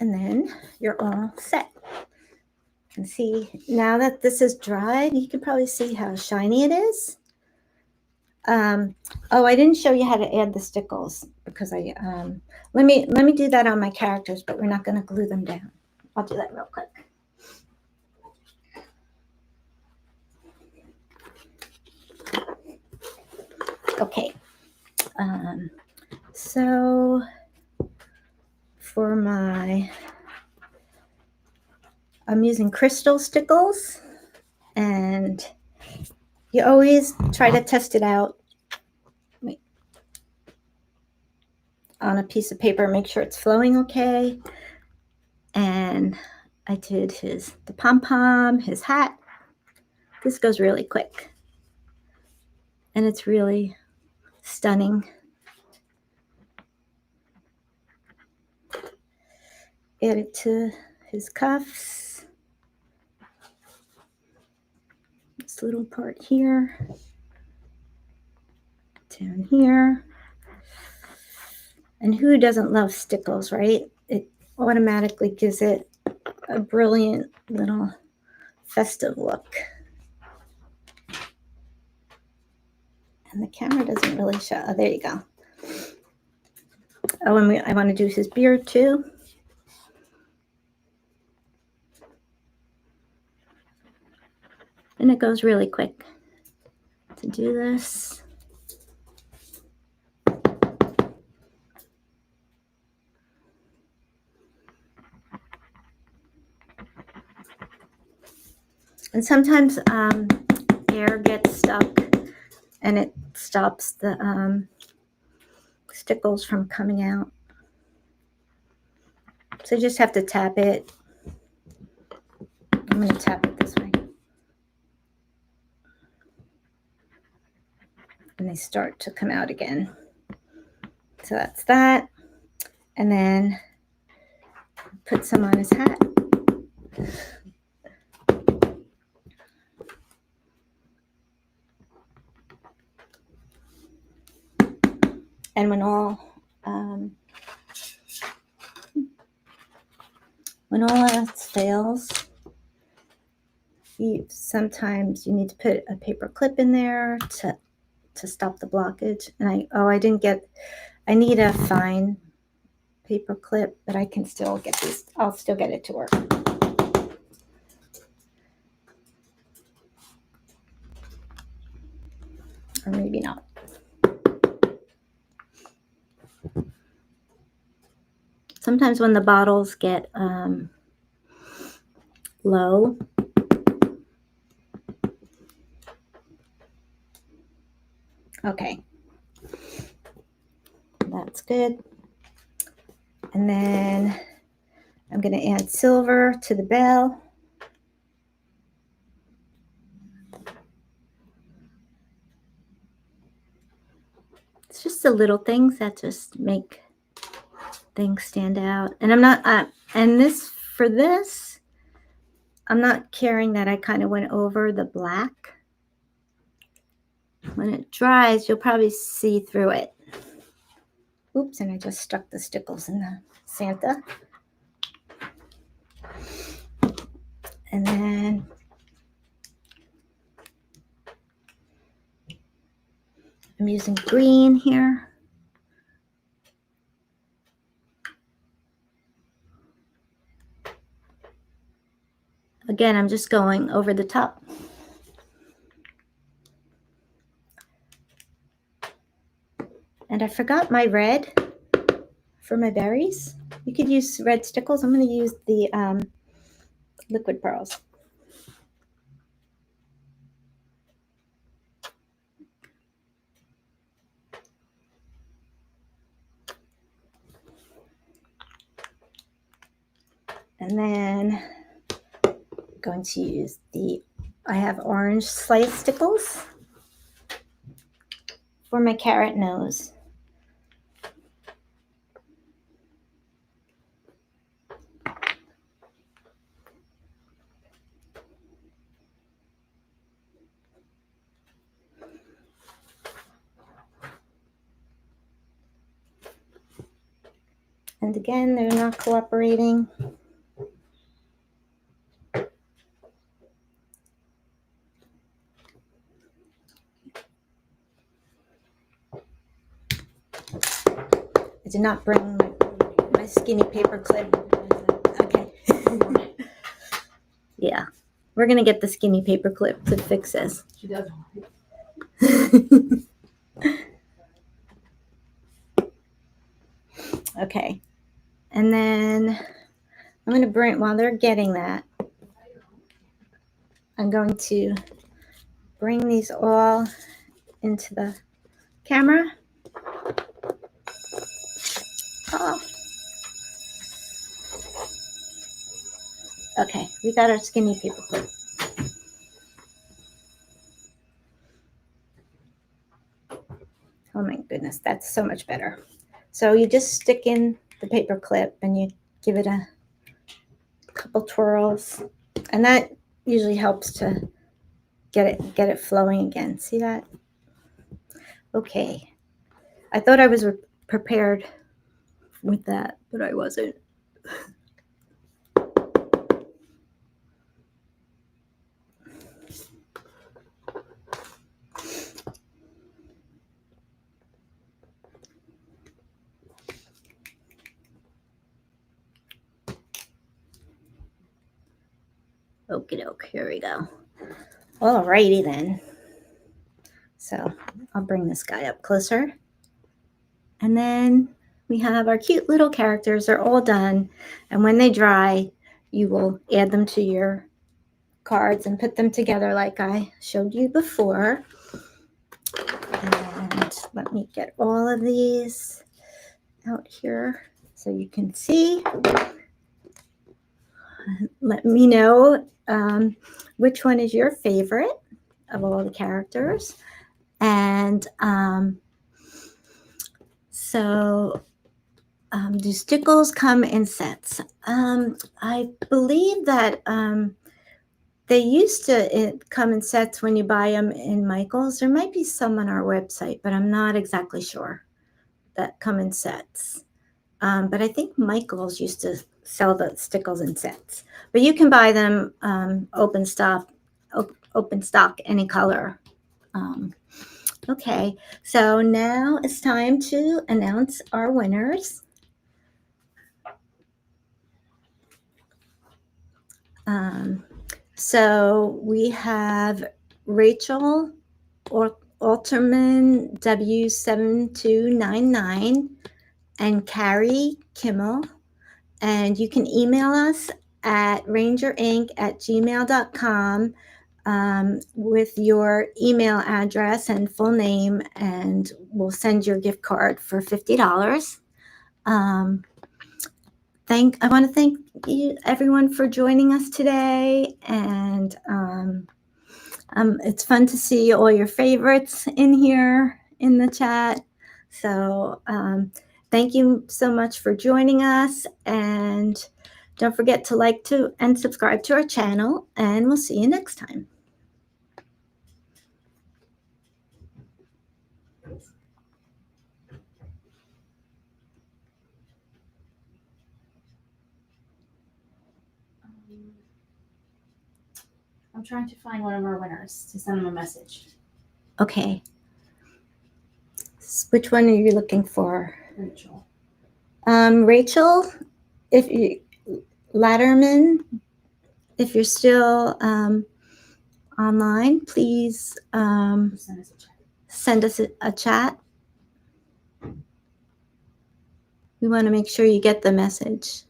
And then you're all set. And see, now that this is dried, you can probably see how shiny it is. Oh, I didn't show you how to add the stickles because let me do that on my characters, but we're not going to glue them down. I'll do that real quick. Okay. So for I'm using crystal stickles, and you always try to test it out on a piece of paper, make sure it's flowing okay. And I did the pom-pom, his hat. This goes really quick. And it's really stunning. Add it to his cuffs. This little part here. Down here. And who doesn't love stickles, right? It automatically gives it a brilliant little festive look. And the camera doesn't really show. Oh, there you go. Oh, and I want to do his beard too. And it goes really quick to do this. And sometimes air gets stuck and it stops the stickles from coming out. So you just have to tap it. I'm going to tap it this way. And they start to come out again. So that's that. And then put some on his hat. And when all else fails, sometimes you need to put a paper clip in there to stop the blockage. And I need a fine paper clip, but I can still get these. I'll still get it to work. Or maybe not. Sometimes when the bottles get low, okay, that's good. And then I'm going to add silver to the bell. It's just the little things that just make things stand out. And I'm not, for this, I'm not caring that I kind of went over the black. When it dries, you'll probably see through it. Oops, and I just stuck the stickles in the Santa. And then I'm using green here. Again, I'm just going over the top. And I forgot my red for my berries. You could use red stickles. I'm going to use the liquid pearls. And then I'm going to use I have orange slice stickles for my carrot nose. And again, they're not cooperating. I did not bring my skinny paper clip. Okay. Yeah. We're going to get the skinny paper clip to fix this. She does. Okay. And then I'm going to while they're getting that, I'm going to bring these all into the camera. Oh. Okay, we got our skinny paper clip. Oh my goodness, that's so much better. So you just stick in the paper clip and you give it a couple twirls, and that usually helps to get it flowing again. See that? Okay. I thought I was prepared with that, but I wasn't. Okie doke, here we go. Alrighty then. So I'll bring this guy up closer. And then we have our cute little characters. They're all done. And when they dry, you will add them to your cards and put them together like I showed you before. And let me get all of these out here so you can see. Let me know which one is your favorite of all the characters. And do Stickles come in sets? I believe that they used to come in sets when you buy them in Michael's. There might be some on our website, but I'm not exactly sure that come in sets. But I think Michael's used to sell the Stickles in sets. But you can buy them open stock, any color. Okay, so now it's time to announce our winners. So we have Rachel Alterman W7299 and Carrie Kimmel. And you can email us at rangerinc@gmail.com with your email address and full name, and we'll send your gift card for $50. I want to thank you, everyone, for joining us today, and it's fun to see all your favorites in here in the chat. So thank you so much for joining us, and don't forget to like and subscribe to our channel, and we'll see you next time. I'm trying to find one of our winners to send them a message. Okay. Which one are you looking for? Rachel. Rachel, Latterman, if you're still online, please send us a chat. We want to make sure you get the message.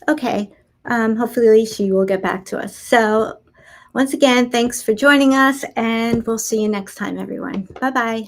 Okay, hopefully she will get back to us. So once again, thanks for joining us, and we'll see you next time, everyone. Bye-bye.